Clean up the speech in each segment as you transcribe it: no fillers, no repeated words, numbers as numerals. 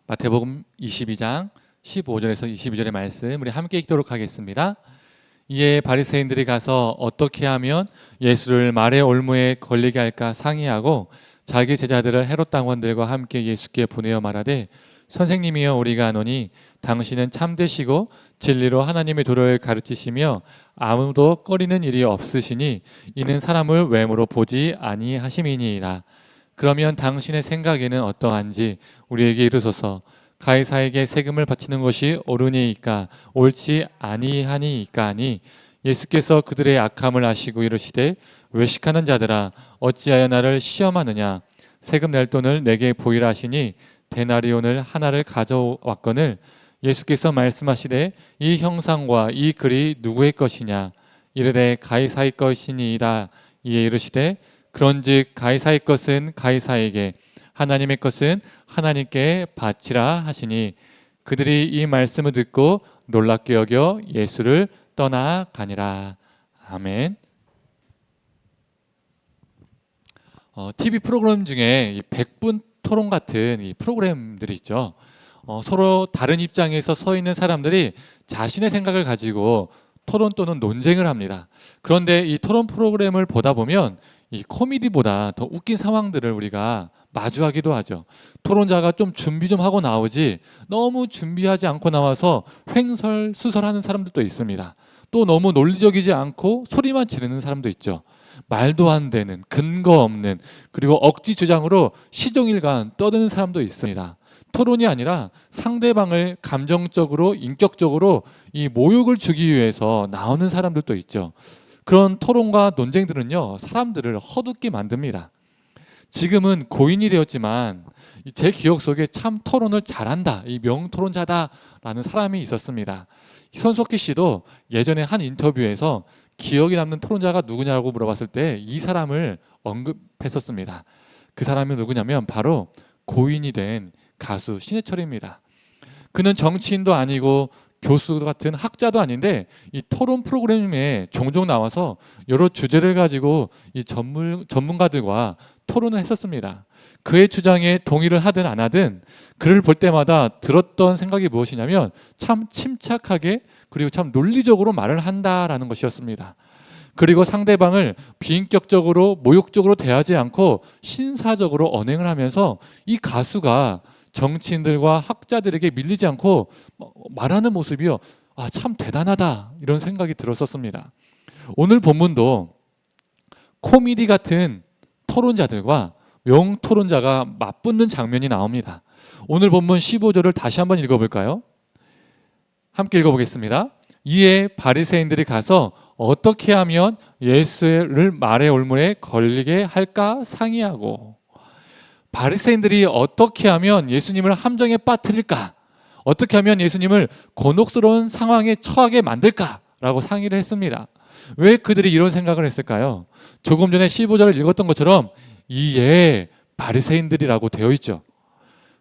마태복음 22장 15절에서 22절의 말씀 우리 함께 읽도록 하겠습니다. 이에 바리새인들이 가서 어떻게 하면 예수를 말의 올무에 걸리게 할까 상의하고 자기 제자들을 헤롯 당원들과 함께 예수께 보내어 말하되 선생님이여 우리가 아노니 당신은 참되시고 진리로 하나님의 도를 가르치시며 아무도 꺼리는 일이 없으시니 이는 사람을 외모로 보지 아니하심이니이다. 그러면 당신의 생각에는 어떠한지 우리에게 이르소서. 가이사에게 세금을 바치는 것이 옳으니이까 옳지 아니하니이까 하니 예수께서 그들의 악함을 아시고 이르시되 외식하는 자들아 어찌하여 나를 시험하느냐. 세금 낼 돈을 내게 보이라 하시니 데나리온을 하나를 가져왔거늘 예수께서 말씀하시되 이 형상과 이 글이 누구의 것이냐. 이르되 가이사의 것이니이다. 이에 이르시되 그런즉 가이사의 것은 가이사에게 하나님의 것은 하나님께 바치라 하시니 그들이 이 말씀을 듣고 놀랍게 여겨 예수를 떠나가니라. 아멘. TV 프로그램 중에 이 100분 토론 같은 이 프로그램들이 있죠. 서로 다른 입장에서 서 있는 사람들이 자신의 생각을 가지고 토론 또는 논쟁을 합니다. 그런데 이 토론 프로그램을 보다 보면 이 코미디보다 더 웃긴 상황들을 우리가 마주하기도 하죠. 토론자가 좀 준비 좀 하고 나오지 너무 준비하지 않고 나와서 횡설수설하는 사람들도 있습니다. 또 너무 논리적이지 않고 소리만 지르는 사람도 있죠. 말도 안 되는 근거 없는 그리고 억지 주장으로 시종일관 떠드는 사람도 있습니다. 토론이 아니라 상대방을 감정적으로 인격적으로 이 모욕을 주기 위해서 나오는 사람들도 있죠. 그런 토론과 논쟁들은요 사람들을 허둥게 만듭니다. 지금은 고인이 되었지만 제 기억 속에 참 토론을 잘한다, 이 명토론자다라는 사람이 있었습니다. 손석희 씨도 예전에 한 인터뷰에서 기억에 남는 토론자가 누구냐고 물어봤을 때 이 사람을 언급했었습니다. 그 사람이 누구냐면 바로 고인이 된 가수 신해철입니다. 그는 정치인도 아니고 교수 같은 학자도 아닌데 이 토론 프로그램에 종종 나와서 여러 주제를 가지고 이 전문가들과 토론을 했었습니다. 그의 주장에 동의를 하든 안 하든 그를 볼 때마다 들었던 생각이 무엇이냐면 참 침착하게 그리고 참 논리적으로 말을 한다라는 것이었습니다. 그리고 상대방을 비인격적으로 모욕적으로 대하지 않고 신사적으로 언행을 하면서 이 가수가 정치인들과 학자들에게 밀리지 않고 말하는 모습이요, 참 대단하다 이런 생각이 들었었습니다. 오늘 본문도 코미디 같은 토론자들과 명토론자가 맞붙는 장면이 나옵니다. 오늘 본문 15절을 다시 한번 읽어볼까요? 함께 읽어보겠습니다. 이에 바리새인들이 가서 어떻게 하면 예수를 말의 올무에 걸리게 할까 상의하고, 바리새인들이 어떻게 하면 예수님을 함정에 빠뜨릴까, 어떻게 하면 예수님을 곤혹스러운 상황에 처하게 만들까라고 상의를 했습니다. 왜 그들이 이런 생각을 했을까요? 조금 전에 15절을 읽었던 것처럼 이에 바리새인들이라고 되어 있죠.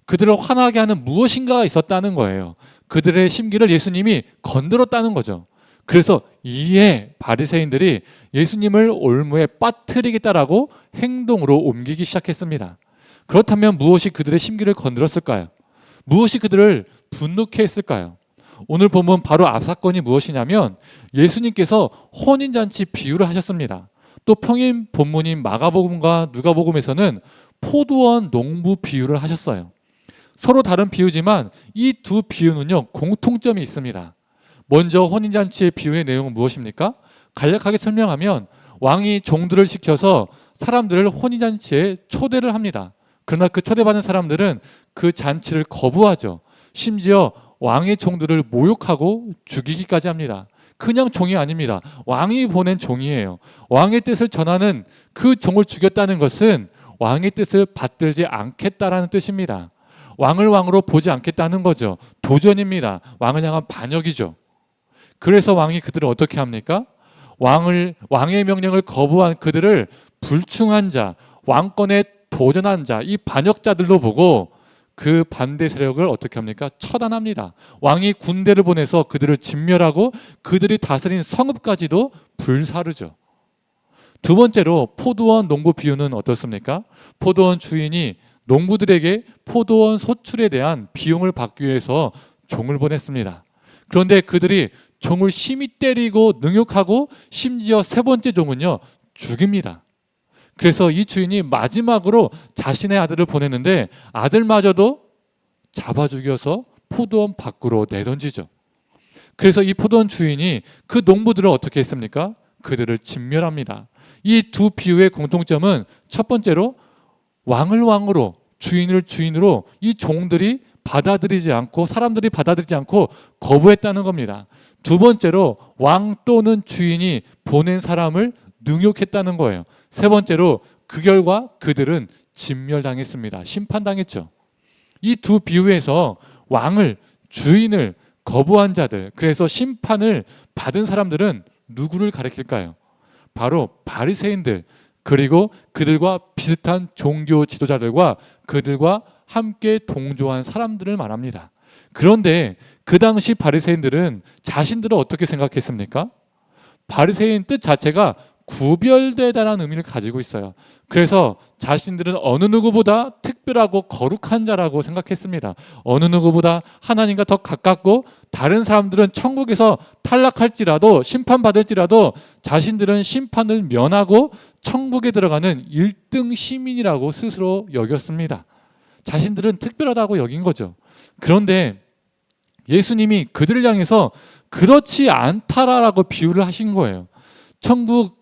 그들을 화나게 하는 무엇인가가 있었다는 거예요. 그들의 심기를 예수님이 건드렸다는 거죠. 그래서 이에 바리새인들이 예수님을 올무에 빠뜨리겠다라고 행동으로 옮기기 시작했습니다. 그렇다면 무엇이 그들의 심기를 건드렸을까요? 무엇이 그들을 분노케 했을까요? 오늘 보면 바로 앞 사건이 무엇이냐면 예수님께서 혼인잔치 비유를 하셨습니다. 또 평행 본문인 마가복음과 누가복음에서는 포도원 농부 비유를 하셨어요. 서로 다른 비유지만 이 두 비유는요 공통점이 있습니다. 먼저 혼인잔치의 비유의 내용은 무엇입니까? 간략하게 설명하면 왕이 종들을 시켜서 사람들을 혼인잔치에 초대를 합니다. 그러나 그 초대받은 사람들은 그 잔치를 거부하죠. 심지어 왕의 종들을 모욕하고 죽이기까지 합니다. 그냥 종이 아닙니다. 왕이 보낸 종이에요. 왕의 뜻을 전하는 그 종을 죽였다는 것은 왕의 뜻을 받들지 않겠다라는 뜻입니다. 왕을 왕으로 보지 않겠다는 거죠. 도전입니다. 왕을 향한 반역이죠. 그래서 왕이 그들을 어떻게 합니까? 왕의 명령을 거부한 그들을 불충한 자, 왕권에 도전한 자, 이 반역자들로 보고 그 반대 세력을 어떻게 합니까? 처단합니다. 왕이 군대를 보내서 그들을 진멸하고 그들이 다스린 성읍까지도 불사르죠. 두 번째로 포도원 농부 비유는 어떻습니까? 포도원 주인이 농부들에게 포도원 소출에 대한 비용을 받기 위해서 종을 보냈습니다. 그런데 그들이 종을 심히 때리고 능욕하고 심지어 세 번째 종은요, 죽입니다. 그래서 이 주인이 마지막으로 자신의 아들을 보냈는데 아들마저도 잡아 죽여서 포도원 밖으로 내던지죠. 그래서 이 포도원 주인이 그 농부들을 어떻게 했습니까? 그들을 진멸합니다. 이 두 비유의 공통점은 첫 번째로 왕을 왕으로, 주인을 주인으로 이 종들이 받아들이지 않고, 사람들이 받아들이지 않고 거부했다는 겁니다. 두 번째로 왕 또는 주인이 보낸 사람을 능욕했다는 거예요. 세 번째로 그 결과 그들은 진멸당했습니다. 심판당했죠. 이 두 비유에서 왕을, 주인을 거부한 자들, 그래서 심판을 받은 사람들은 누구를 가리킬까요? 바로 바리새인들, 그리고 그들과 비슷한 종교 지도자들과 그들과 함께 동조한 사람들을 말합니다. 그런데 그 당시 바리새인들은 자신들을 어떻게 생각했습니까? 바리새인 뜻 자체가 구별되다라는 의미를 가지고 있어요. 그래서 자신들은 어느 누구보다 특별하고 거룩한 자라고 생각했습니다. 어느 누구보다 하나님과 더 가깝고, 다른 사람들은 천국에서 탈락할지라도, 심판받을지라도 자신들은 심판을 면하고 천국에 들어가는 1등 시민이라고 스스로 여겼습니다. 자신들은 특별하다고 여긴 거죠. 그런데 예수님이 그들을 향해서 그렇지 않다라고 비유를 하신 거예요. 천국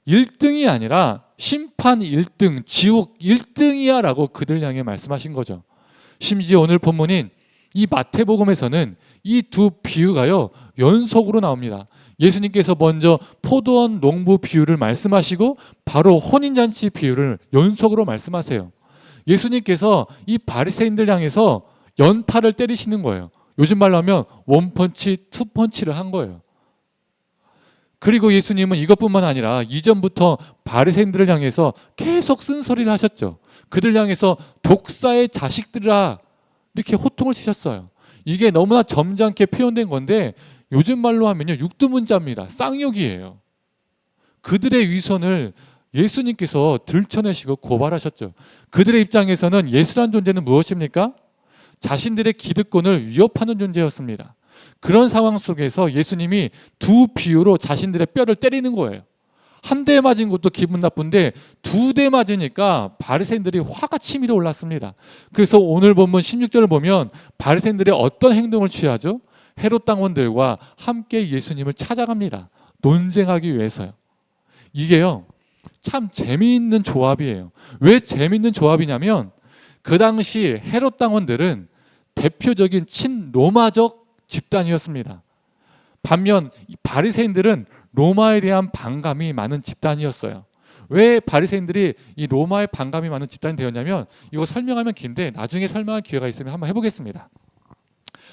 1등이 아니라 심판 1등, 지옥 1등이야 라고 그들 향해 말씀하신 거죠. 심지어 오늘 본문인 이 마태복음에서는 이 두 비유가요, 연속으로 나옵니다. 예수님께서 먼저 포도원 농부 비유를 말씀하시고 바로 혼인잔치 비유를 연속으로 말씀하세요. 예수님께서 이 바리새인들 향해서 연타를 때리시는 거예요. 요즘 말로 하면 원펀치, 투펀치를 한 거예요. 그리고 예수님은 이것뿐만 아니라 이전부터 바리새인들을 향해서 계속 쓴소리를 하셨죠. 그들 향해서 독사의 자식들아 이렇게 호통을 치셨어요. 이게 너무나 점잖게 표현된 건데 요즘 말로 하면요, 육두문자입니다. 쌍욕이에요. 그들의 위선을 예수님께서 들춰내시고 고발하셨죠. 그들의 입장에서는 예수란 존재는 무엇입니까? 자신들의 기득권을 위협하는 존재였습니다. 그런 상황 속에서 예수님이 두 비유로 자신들의 뼈를 때리는 거예요. 한 대 맞은 것도 기분 나쁜데 두 대 맞으니까 바리새인들이 화가 치밀어 올랐습니다. 그래서 오늘 본문 16절을 보면 바리새인들이 어떤 행동을 취하죠? 헤롯 당원들과 함께 예수님을 찾아갑니다. 논쟁하기 위해서요. 이게요, 참 재미있는 조합이에요. 왜 재미있는 조합이냐면 그 당시 헤롯 당원들은 대표적인 친로마적 집단이었습니다. 반면 바리새인들은 로마에 대한 반감이 많은 집단이었어요. 왜 바리새인들이 이 로마에 반감이 많은 집단이 되었냐면, 이거 설명하면 긴데 나중에 설명할 기회가 있으면 한번 해보겠습니다.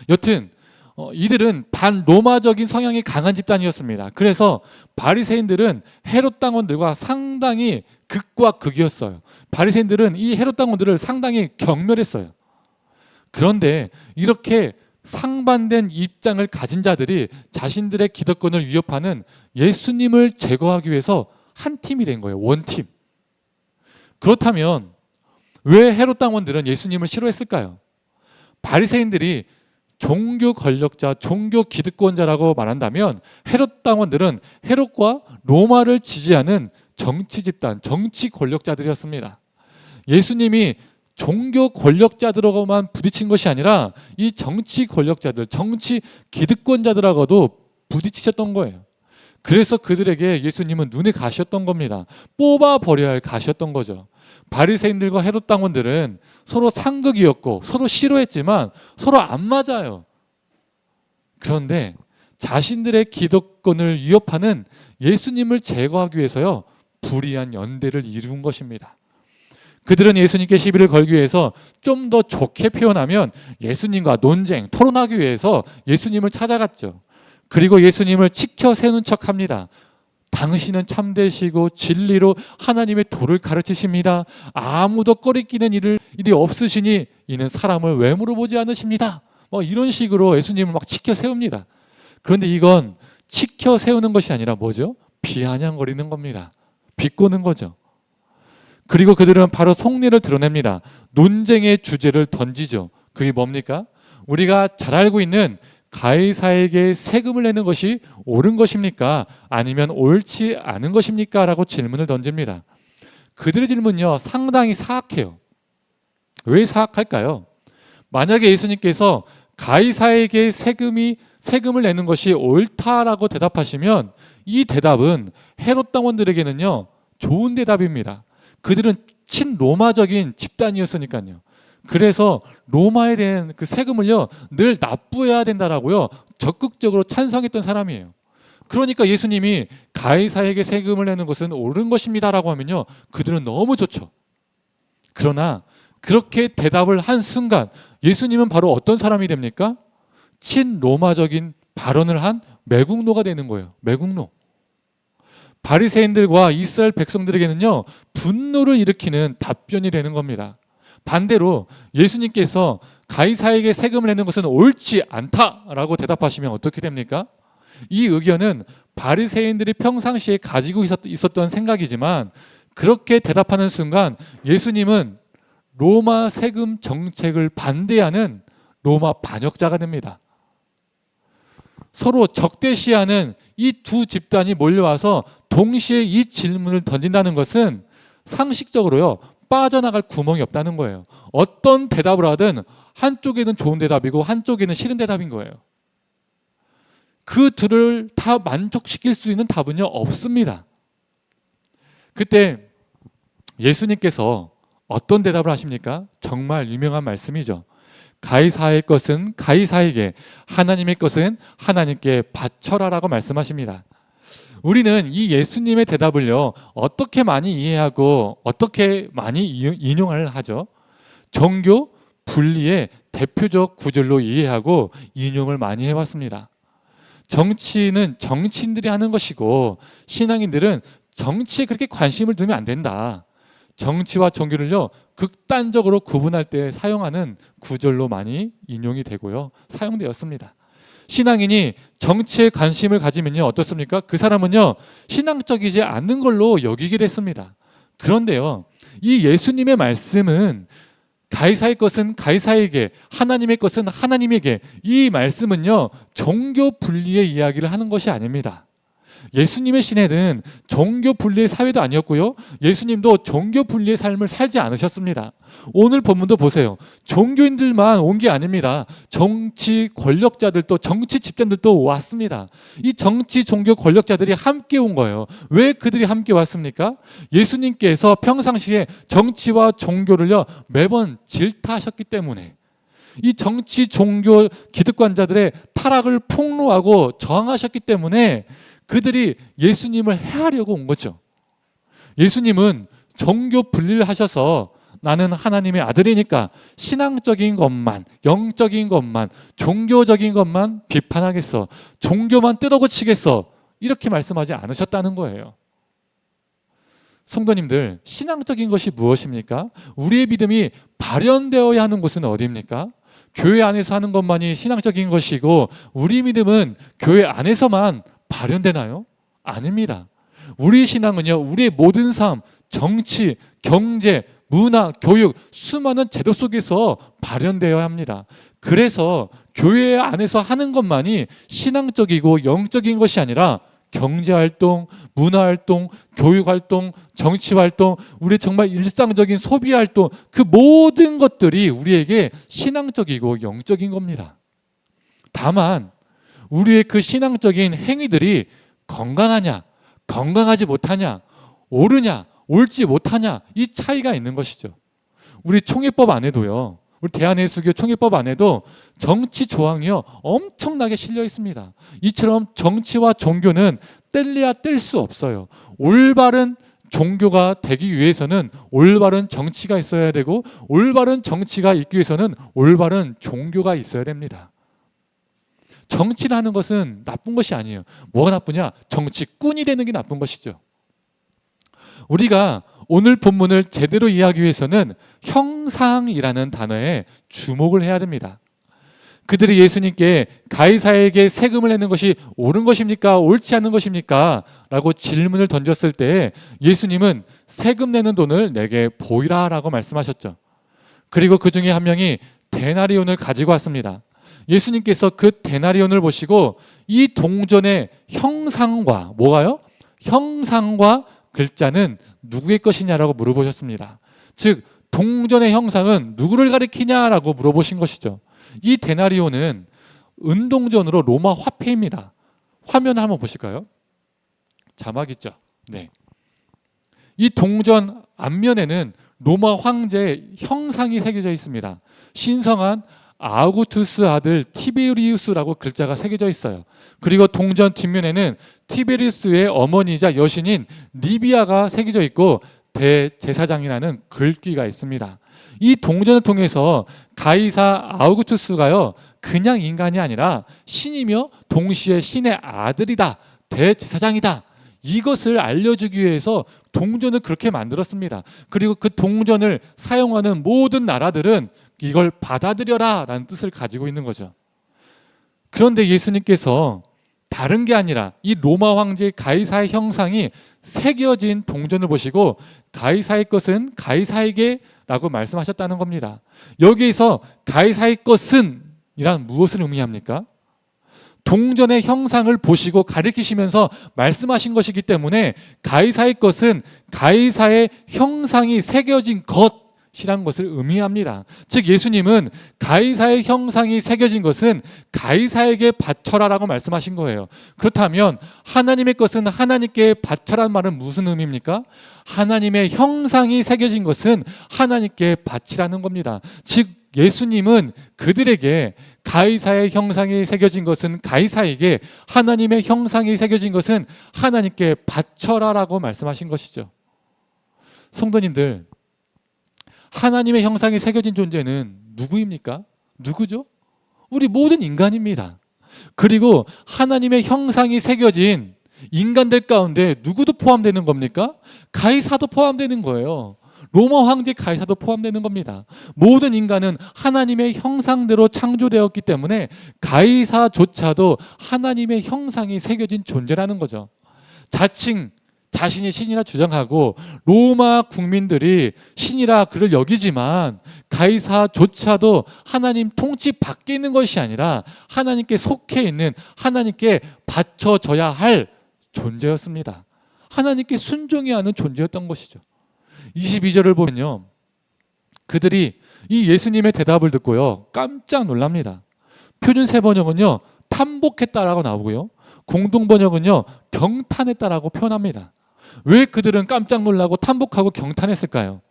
여튼 이들은 반로마적인 성향이 강한 집단이었습니다. 그래서 바리새인들은 헤롯 당원들과 상당히 극과 극이었어요. 바리새인들은 이 헤롯 당원들을 상당히 경멸했어요. 그런데 이렇게 상반된 입장을 가진 자들이 자신들의 기득권을 위협하는 예수님을 제거하기 위해서 한 팀이 된 거예요. 원팀. 그렇다면 왜 헤롯 당원들은 예수님을 싫어했을까요? 바리새인들이 종교 권력자, 종교 기득권자라고 말한다면 헤롯 당원들은 헤롯과 로마를 지지하는 정치 집단, 정치 권력자들이었습니다. 예수님이 종교 권력자들하고만 부딪힌 것이 아니라 이 정치 권력자들, 정치 기득권자들하고도 부딪히셨던 거예요. 그래서 그들에게 예수님은 눈에 가셨던 겁니다. 뽑아버려야 할 가셨던 거죠. 바리새인들과 헤롯 당원들은 서로 상극이었고 서로 싫어했지만 서로 안 맞아요. 그런데 자신들의 기득권을 위협하는 예수님을 제거하기 위해서요, 불의한 연대를 이룬 것입니다. 그들은 예수님께 시비를 걸기 위해서 좀 더 좋게 표현하면 예수님과 논쟁, 토론하기 위해서 예수님을 찾아갔죠. 그리고 예수님을 치켜 세우는 척합니다. 당신은 참되시고 진리로 하나님의 도를 가르치십니다. 아무도 꺼리끼는 일이 없으시니 이는 사람을 왜 물어보지 않으십니다. 이런 식으로 예수님을 막 치켜 세웁니다. 그런데 이건 치켜 세우는 것이 아니라 뭐죠? 비아냥거리는 겁니다. 비꼬는 거죠. 그리고 그들은 바로 속내를 드러냅니다. 논쟁의 주제를 던지죠. 그게 뭡니까? 우리가 잘 알고 있는 가이사에게 세금을 내는 것이 옳은 것입니까? 아니면 옳지 않은 것입니까? 라고 질문을 던집니다. 그들의 질문은요, 상당히 사악해요. 왜 사악할까요? 만약에 예수님께서 가이사에게 세금을 내는 것이 옳다라고 대답하시면 이 대답은 헤롯 당원들에게는요, 좋은 대답입니다. 그들은 친로마적인 집단이었으니까요. 그래서 로마에 대한 그 세금을요, 늘 납부해야 된다라고요, 적극적으로 찬성했던 사람이에요. 그러니까 예수님이 가이사에게 세금을 내는 것은 옳은 것입니다라고 하면요, 그들은 너무 좋죠. 그러나 그렇게 대답을 한 순간 예수님은 바로 어떤 사람이 됩니까? 친로마적인 발언을 한 매국노가 되는 거예요. 매국노. 바리새인들과 이스라엘 백성들에게는요, 분노를 일으키는 답변이 되는 겁니다. 반대로 예수님께서 가이사에게 세금을 내는 것은 옳지 않다라고 대답하시면 어떻게 됩니까? 이 의견은 바리새인들이 평상시에 가지고 있었던 생각이지만 그렇게 대답하는 순간 예수님은 로마 세금 정책을 반대하는 로마 반역자가 됩니다. 서로 적대시하는 이 두 집단이 몰려와서 동시에 이 질문을 던진다는 것은 상식적으로요, 빠져나갈 구멍이 없다는 거예요. 어떤 대답을 하든 한쪽에는 좋은 대답이고 한쪽에는 싫은 대답인 거예요. 그 둘을 다 만족시킬 수 있는 답은요, 없습니다. 그때 예수님께서 어떤 대답을 하십니까? 정말 유명한 말씀이죠. 가이사의 것은 가이사에게, 하나님의 것은 하나님께 바쳐라라고 말씀하십니다. 우리는 이 예수님의 대답을요, 어떻게 많이 이해하고 어떻게 많이 인용을 하죠? 종교 분리의 대표적 구절로 이해하고 인용을 많이 해왔습니다. 정치는 정치인들이 하는 것이고 신앙인들은 정치에 그렇게 관심을 두면 안 된다. 정치와 종교를요, 극단적으로 구분할 때 사용하는 구절로 많이 인용이 되고요, 사용되었습니다. 신앙인이 정치에 관심을 가지면요, 어떻습니까? 그 사람은요, 신앙적이지 않는 걸로 여기게 됐습니다. 그런데요, 이 예수님의 말씀은 가이사의 것은 가이사에게, 하나님의 것은 하나님에게, 이 말씀은요, 종교 분리의 이야기를 하는 것이 아닙니다. 예수님의 시대는 종교 분리의 사회도 아니었고요, 예수님도 종교 분리의 삶을 살지 않으셨습니다. 오늘 본문도 보세요. 종교인들만 온 게 아닙니다. 정치 권력자들도, 정치 집단들도 왔습니다. 이 정치 종교 권력자들이 함께 온 거예요. 왜 그들이 함께 왔습니까? 예수님께서 평상시에 정치와 종교를요, 매번 질타하셨기 때문에, 이 정치 종교 기득권자들의 타락을 폭로하고 저항하셨기 때문에 그들이 예수님을 해하려고 온 거죠. 예수님은 종교 분리를 하셔서 나는 하나님의 아들이니까 신앙적인 것만, 영적인 것만, 종교적인 것만 비판하겠어, 종교만 뜯어고치겠어, 이렇게 말씀하지 않으셨다는 거예요. 성도님들, 신앙적인 것이 무엇입니까? 우리의 믿음이 발현되어야 하는 곳은 어디입니까? 교회 안에서 하는 것만이 신앙적인 것이고 우리 믿음은 교회 안에서만 발현되나요? 아닙니다. 우리 신앙은요, 우리의 모든 삶, 정치, 경제, 문화, 교육, 수많은 제도 속에서 발현되어야 합니다. 그래서 교회 안에서 하는 것만이 신앙적이고 영적인 것이 아니라 경제활동, 문화활동, 교육활동, 정치활동, 우리 정말 일상적인 소비활동, 그 모든 것들이 우리에게 신앙적이고 영적인 겁니다. 다만 우리의 그 신앙적인 행위들이 건강하냐, 건강하지 못하냐, 옳으냐, 옳지 못하냐, 이 차이가 있는 것이죠. 우리 총회법 안에도요, 우리 대한예수교 총회법 안에도 정치 조항이요, 엄청나게 실려 있습니다. 이처럼 정치와 종교는 뗄래야 뗄 수 없어요. 올바른 종교가 되기 위해서는 올바른 정치가 있어야 되고, 올바른 정치가 있기 위해서는 올바른 종교가 있어야 됩니다. 정치를 하는 것은 나쁜 것이 아니에요. 뭐가 나쁘냐? 정치꾼이 되는 게 나쁜 것이죠. 우리가 오늘 본문을 제대로 이해하기 위해서는 형상이라는 단어에 주목을 해야 됩니다. 그들이 예수님께 가이사에게 세금을 내는 것이 옳은 것입니까? 옳지 않은 것입니까? 라고 질문을 던졌을 때 예수님은 세금 내는 돈을 내게 보이라 라고 말씀하셨죠. 그리고 그 중에 한 명이 데나리온을 가지고 왔습니다. 예수님께서 그 데나리온을 보시고 이 동전의 형상과 뭐가요? 형상과 글자는 누구의 것이냐라고 물어보셨습니다. 즉 동전의 형상은 누구를 가리키냐라고 물어보신 것이죠. 이 데나리온은 은동전으로 로마 화폐입니다. 화면 한번 보실까요? 자막 있죠? 네. 이 동전 앞면에는 로마 황제의 형상이 새겨져 있습니다. 신성한 아우구투스 아들 티베리우스라고 글자가 새겨져 있어요. 그리고 동전 뒷면에는 티베리우스의 어머니이자 여신인 리비아가 새겨져 있고 대제사장이라는 글귀가 있습니다. 이 동전을 통해서 가이사 아우구투스가요 그냥 인간이 아니라 신이며 동시에 신의 아들이다, 대제사장이다, 이것을 알려주기 위해서 동전을 그렇게 만들었습니다. 그리고 그 동전을 사용하는 모든 나라들은 이걸 받아들여라 라는 뜻을 가지고 있는 거죠. 그런데 예수님께서 다른 게 아니라 이 로마 황제 가이사의 형상이 새겨진 동전을 보시고 가이사의 것은 가이사에게 라고 말씀하셨다는 겁니다. 여기에서 가이사의 것은 이란 무엇을 의미합니까? 동전의 형상을 보시고 가리키시면서 말씀하신 것이기 때문에 가이사의 것은 가이사의 형상이 새겨진 것이란 것을 의미합니다. 즉 예수님은 가이사의 형상이 새겨진 것은 가이사에게 바쳐라라고 말씀하신 거예요. 그렇다면 하나님의 것은 하나님께 바쳐란 말은 무슨 의미입니까? 하나님의 형상이 새겨진 것은 하나님께 바치라는 겁니다. 즉 예수님은 그들에게 가이사의 형상이 새겨진 것은 가이사에게, 하나님의 형상이 새겨진 것은 하나님께 바쳐라라고 말씀하신 것이죠. 성도님들, 하나님의 형상이 새겨진 존재는 누구입니까? 누구죠? 우리 모든 인간입니다. 그리고 하나님의 형상이 새겨진 인간들 가운데 누구도 포함되는 겁니까? 가이사도 포함되는 거예요. 로마 황제 가이사도 포함되는 겁니다. 모든 인간은 하나님의 형상대로 창조되었기 때문에 가이사조차도 하나님의 형상이 새겨진 존재라는 거죠. 자칭 자신이 신이라 주장하고 로마 국민들이 신이라 그를 여기지만 가이사조차도 하나님 통치 밖에 있는 것이 아니라 하나님께 속해 있는, 하나님께 바쳐져야 할 존재였습니다. 하나님께 순종해야 하는 존재였던 것이죠. 22절을 보면요, 그들이 이 예수님의 대답을 듣고요 깜짝 놀랍니다. 표준 세번역은요 탐복했다라고 나오고요, 공동번역은요 경탄했다라고 표현합니다. 왜 그들은 깜짝 놀라고 탐복하고 경탄했을까요?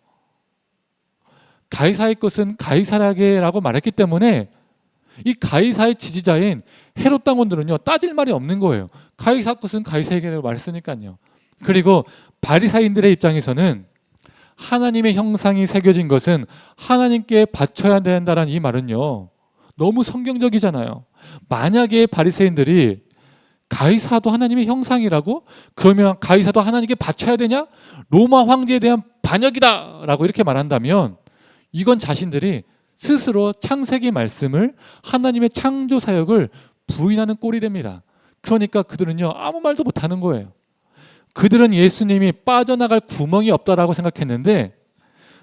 가이사의 것은 가이사에게라고 말했기 때문에 이 가이사의 지지자인 헤롯 당원들은요 따질 말이 없는 거예요. 가이사 것은 가이사에게라고 말했으니까요. 그리고 바리사인들의 입장에서는 하나님의 형상이 새겨진 것은 하나님께 바쳐야 된다는 이 말은요 너무 성경적이잖아요. 만약에 바리새인들이 가이사도 하나님의 형상이라고? 그러면 가이사도 하나님께 바쳐야 되냐? 로마 황제에 대한 반역이다 라고 이렇게 말한다면 이건 자신들이 스스로 창세기 말씀을, 하나님의 창조 사역을 부인하는 꼴이 됩니다. 그러니까 그들은요 아무 말도 못하는 거예요. 그들은 예수님이 빠져나갈 구멍이 없다라고 생각했는데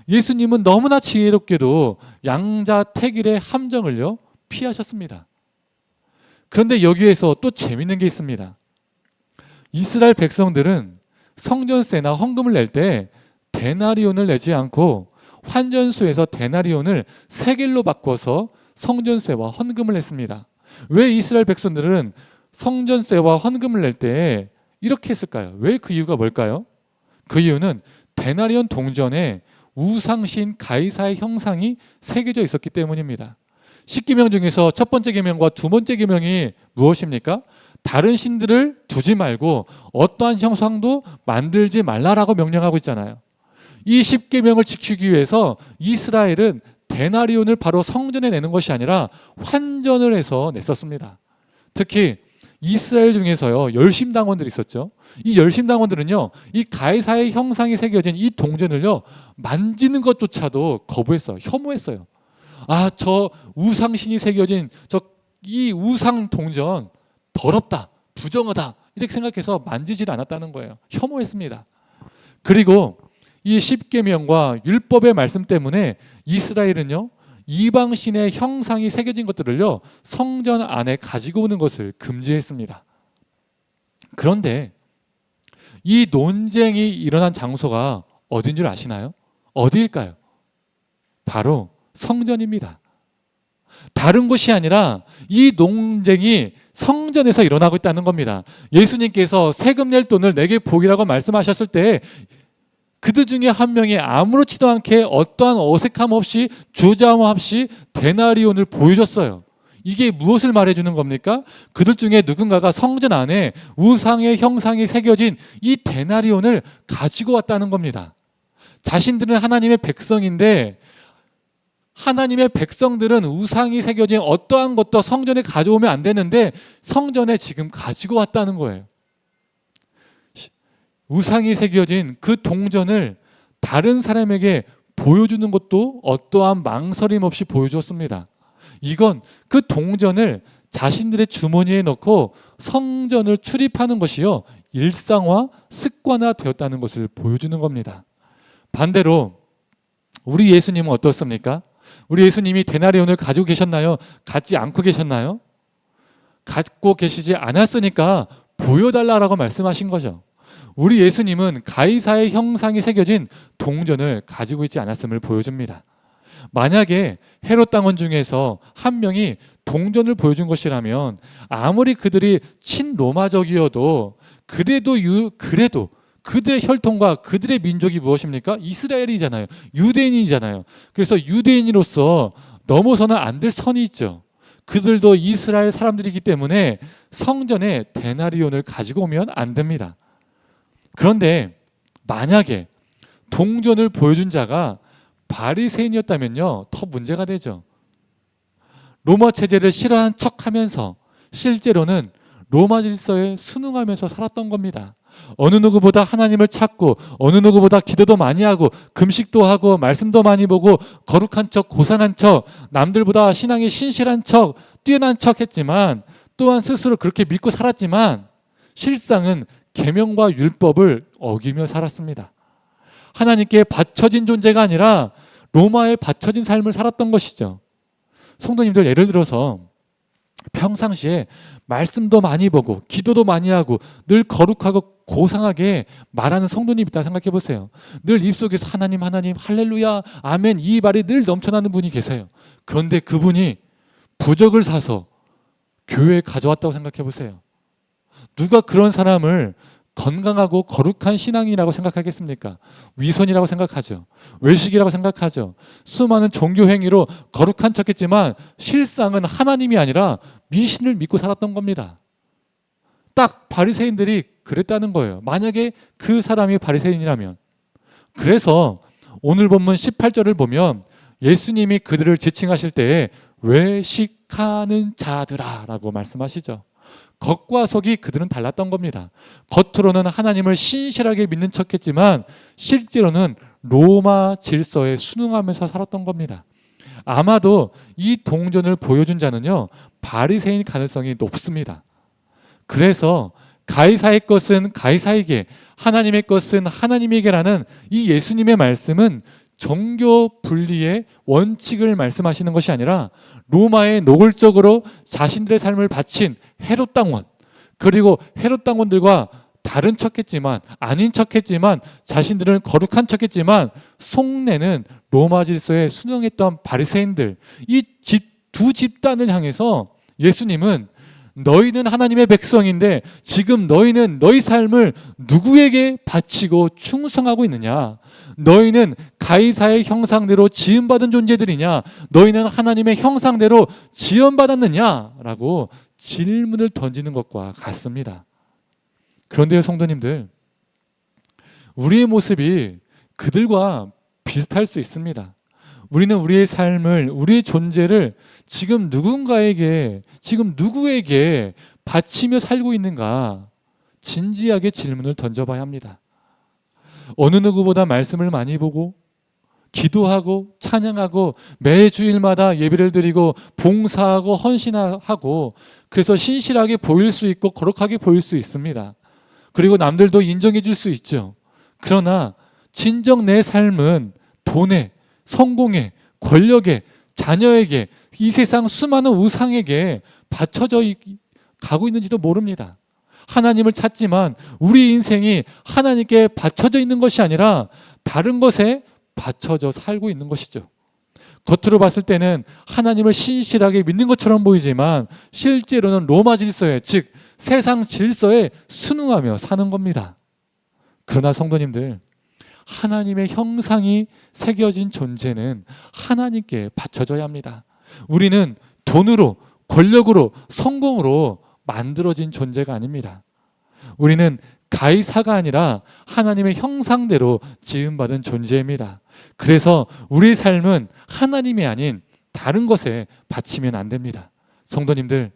예수님은 너무나 지혜롭게도 양자택일의 함정을요 피하셨습니다. 그런데 여기에서 또 재밌는 게 있습니다. 이스라엘 백성들은 성전세나 헌금을 낼 때 데나리온을 내지 않고 환전소에서 데나리온을 세겔로 바꿔서 성전세와 헌금을 냈습니다. 왜 이스라엘 백성들은 성전세와 헌금을 낼 때 이렇게 했을까요? 왜 그 이유가 뭘까요? 그 이유는 데나리온 동전에 우상신 가이사의 형상이 새겨져 있었기 때문입니다. 10계명 중에서 첫 번째 계명과 두 번째 계명이 무엇입니까? 다른 신들을 두지 말고 어떠한 형상도 만들지 말라라고 명령하고 있잖아요. 이 10계명을 지키기 위해서 이스라엘은 데나리온을 바로 성전에 내는 것이 아니라 환전을 해서 냈었습니다. 특히 이스라엘 중에서요 열심당원들이 있었죠. 이 열심당원들은요 이 가이사의 형상이 새겨진 이 동전을요 만지는 것조차도 거부했어요. 혐오했어요. 아, 저 우상신이 새겨진 이 우상 동전 더럽다, 부정하다 이렇게 생각해서 만지질 않았다는 거예요. 혐오했습니다. 그리고 이 십계명과 율법의 말씀 때문에 이스라엘은요, 이방신의 형상이 새겨진 것들을요, 성전 안에 가지고 오는 것을 금지했습니다. 그런데 이 논쟁이 일어난 장소가 어딘 줄 아시나요? 어디일까요? 바로 성전입니다. 다른 곳이 아니라 이 논쟁이 성전에서 일어나고 있다는 겁니다. 예수님께서 세금 낼 돈을 내게 보이라고 말씀하셨을 때 그들 중에 한 명이 아무렇지도 않게 어떠한 어색함 없이 주저함 없이 데나리온을 보여줬어요. 이게 무엇을 말해주는 겁니까? 그들 중에 누군가가 성전 안에 우상의 형상이 새겨진 이 데나리온을 가지고 왔다는 겁니다. 자신들은 하나님의 백성인데 하나님의 백성들은 우상이 새겨진 어떠한 것도 성전에 가져오면 안 되는데 성전에 지금 가지고 왔다는 거예요. 우상이 새겨진 그 동전을 다른 사람에게 보여주는 것도 어떠한 망설임 없이 보여주었습니다. 이건 그 동전을 자신들의 주머니에 넣고 성전을 출입하는 것이요, 일상화, 습관화 되었다는 것을 보여주는 겁니다. 반대로 우리 예수님은 어떻습니까? 우리 예수님이 데나리온을 가지고 계셨나요? 갖지 않고 계셨나요? 갖고 계시지 않았으니까 보여달라고 말씀하신 거죠. 우리 예수님은 가이사의 형상이 새겨진 동전을 가지고 있지 않았음을 보여줍니다. 만약에 헤롯 당원 중에서 한 명이 동전을 보여준 것이라면 아무리 그들이 친로마적이어도 그래도 그들의 혈통과 그들의 민족이 무엇입니까? 이스라엘이잖아요. 유대인이잖아요. 그래서 유대인으로서 넘어서는 안 될 선이 있죠. 그들도 이스라엘 사람들이기 때문에 성전에 데나리온을 가지고 오면 안 됩니다. 그런데 만약에 동전을 보여준 자가 바리새인이었다면요, 더 문제가 되죠. 로마 체제를 싫어한 척하면서 실제로는 로마 질서에 순응하면서 살았던 겁니다. 어느 누구보다 하나님을 찾고 어느 누구보다 기도도 많이 하고 금식도 하고 말씀도 많이 보고 거룩한 척, 고상한 척, 남들보다 신앙이 신실한 척, 뛰어난 척 했지만 또한 스스로 그렇게 믿고 살았지만 실상은 계명과 율법을 어기며 살았습니다. 하나님께 바쳐진 존재가 아니라 로마에 바쳐진 삶을 살았던 것이죠. 성도님들, 예를 들어서 평상시에 말씀도 많이 보고 기도도 많이 하고 늘 거룩하고 고상하게 말하는 성도님 있다 생각해 보세요. 늘 입속에서 하나님 하나님 할렐루야 아멘 이 말이 늘 넘쳐나는 분이 계세요. 그런데 그분이 부적을 사서 교회에 가져왔다고 생각해 보세요. 누가 그런 사람을 건강하고 거룩한 신앙이라고 생각하겠습니까? 위선이라고 생각하죠. 외식이라고 생각하죠. 수많은 종교 행위로 거룩한 척했지만 실상은 하나님이 아니라 미신을 믿고 살았던 겁니다. 딱 바리새인들이 그랬다는 거예요. 만약에 그 사람이 바리새인이라면. 그래서 오늘 본문 18절을 보면 예수님이 그들을 지칭하실 때에 외식하는 자들아 라고 말씀하시죠. 겉과 속이 그들은 달랐던 겁니다. 겉으로는 하나님을 신실하게 믿는 척했지만 실제로는 로마 질서에 순응하면서 살았던 겁니다. 아마도 이 동전을 보여준 자는요, 바리새인 가능성이 높습니다. 그래서 가이사의 것은 가이사에게, 하나님의 것은 하나님에게라는 이 예수님의 말씀은 정교 분리의 원칙을 말씀하시는 것이 아니라 로마에 노골적으로 자신들의 삶을 바친 헤롯 당원, 그리고 헤롯 당원들과 다른 척했지만 아닌 척했지만 자신들은 거룩한 척했지만 속내는 로마 질서에 순응했던 바리새인들, 이 두 집단을 향해서 예수님은 너희는 하나님의 백성인데 지금 너희는 너희 삶을 누구에게 바치고 충성하고 있느냐? 너희는 가이사의 형상대로 지음받은 존재들이냐? 너희는 하나님의 형상대로 지음받았느냐? 라고 질문을 던지는 것과 같습니다. 그런데요, 성도님들, 우리의 모습이 그들과 비슷할 수 있습니다. 우리는 우리의 삶을, 우리의 존재를 지금 누군가에게, 지금 누구에게 바치며 살고 있는가 진지하게 질문을 던져봐야 합니다. 어느 누구보다 말씀을 많이 보고 기도하고 찬양하고 매 주일마다 예배를 드리고 봉사하고 헌신하고 그래서 신실하게 보일 수 있고 거룩하게 보일 수 있습니다. 그리고 남들도 인정해 줄 수 있죠. 그러나 진정 내 삶은 돈에, 성공에, 권력에, 자녀에게, 이 세상 수많은 우상에게 바쳐져 가고 있는지도 모릅니다. 하나님을 찾지만 우리 인생이 하나님께 바쳐져 있는 것이 아니라 다른 것에 바쳐져 살고 있는 것이죠. 겉으로 봤을 때는 하나님을 신실하게 믿는 것처럼 보이지만 실제로는 로마 질서에, 즉 세상 질서에 순응하며 사는 겁니다. 그러나 성도님들, 하나님의 형상이 새겨진 존재는 하나님께 바쳐져야 합니다. 우리는 돈으로, 권력으로, 성공으로 만들어진 존재가 아닙니다. 우리는 가이사가 아니라 하나님의 형상대로 지음받은 존재입니다. 그래서 우리의 삶은 하나님이 아닌 다른 것에 바치면 안 됩니다. 성도님들,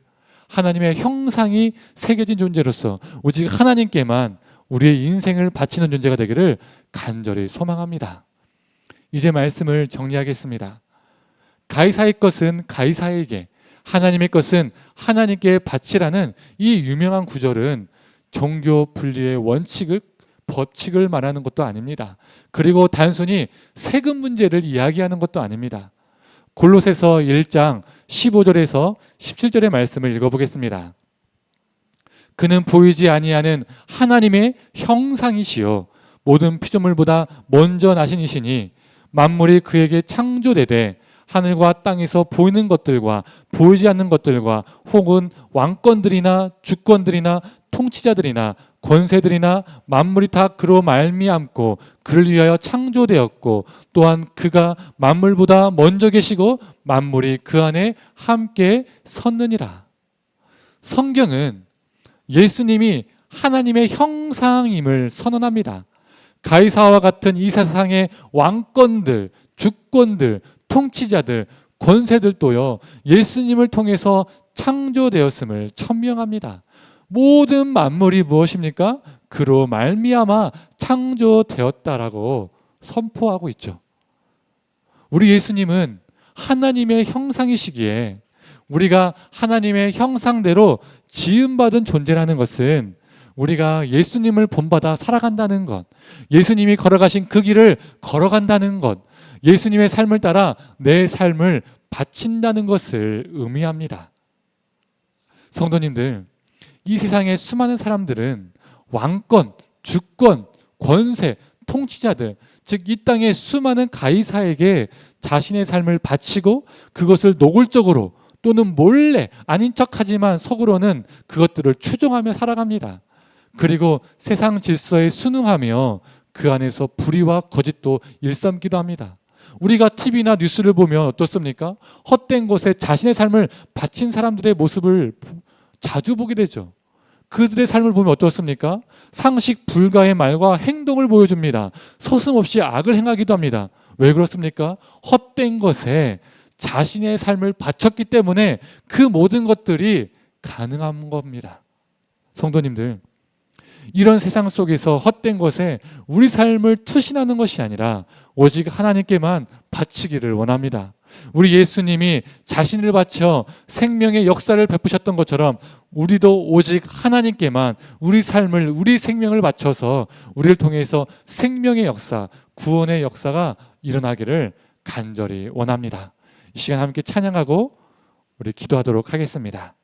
하나님의 형상이 새겨진 존재로서 오직 하나님께만 우리의 인생을 바치는 존재가 되기를 간절히 소망합니다. 이제 말씀을 정리하겠습니다. 가이사의 것은 가이사에게, 하나님의 것은 하나님께 바치라는 이 유명한 구절은 종교 분리의 원칙을, 법칙을 말하는 것도 아닙니다. 그리고 단순히 세금 문제를 이야기하는 것도 아닙니다. 골로새서 1장 15절에서 17절의 말씀을 읽어보겠습니다. 그는 보이지 아니하는 하나님의 형상이시요 모든 피조물보다 먼저 나신 이시니 만물이 그에게 창조되되 하늘과 땅에서 보이는 것들과 보이지 않는 것들과 혹은 왕권들이나 주권들이나 통치자들이나 권세들이나 만물이 다 그로 말미암고 그를 위하여 창조되었고 또한 그가 만물보다 먼저 계시고 만물이 그 안에 함께 섰느니라. 성경은 예수님이 하나님의 형상임을 선언합니다. 가이사와 같은 이 세상의 왕권들, 주권들, 통치자들, 권세들도요, 예수님을 통해서 창조되었음을 천명합니다. 모든 만물이 무엇입니까? 그로 말미암아 창조되었다라고 선포하고 있죠. 우리 예수님은 하나님의 형상이시기에 우리가 하나님의 형상대로 지음받은 존재라는 것은 우리가 예수님을 본받아 살아간다는 것, 예수님이 걸어가신 그 길을 걸어간다는 것, 예수님의 삶을 따라 내 삶을 바친다는 것을 의미합니다. 성도님들, 이 세상의 수많은 사람들은 왕권, 주권, 권세, 통치자들, 즉 이 땅의 수많은 가이사에게 자신의 삶을 바치고 그것을 노골적으로 또는 몰래 아닌 척하지만 속으로는 그것들을 추종하며 살아갑니다. 그리고 세상 질서에 순응하며 그 안에서 불의와 거짓도 일삼기도 합니다. 우리가 TV나 뉴스를 보면 어떻습니까? 헛된 곳에 자신의 삶을 바친 사람들의 모습을 자주 보게 되죠. 그들의 삶을 보면 어떻습니까? 상식 불가의 말과 행동을 보여줍니다. 서슴없이 악을 행하기도 합니다. 왜 그렇습니까? 헛된 것에 자신의 삶을 바쳤기 때문에 그 모든 것들이 가능한 겁니다. 성도님들, 이런 세상 속에서 헛된 것에 우리 삶을 투신하는 것이 아니라 오직 하나님께만 바치기를 원합니다. 우리 예수님이 자신을 바쳐 생명의 역사를 베푸셨던 것처럼 우리도 오직 하나님께만 우리 삶을, 우리 생명을 바쳐서 우리를 통해서 생명의 역사, 구원의 역사가 일어나기를 간절히 원합니다. 이 시간 함께 찬양하고 우리 기도하도록 하겠습니다.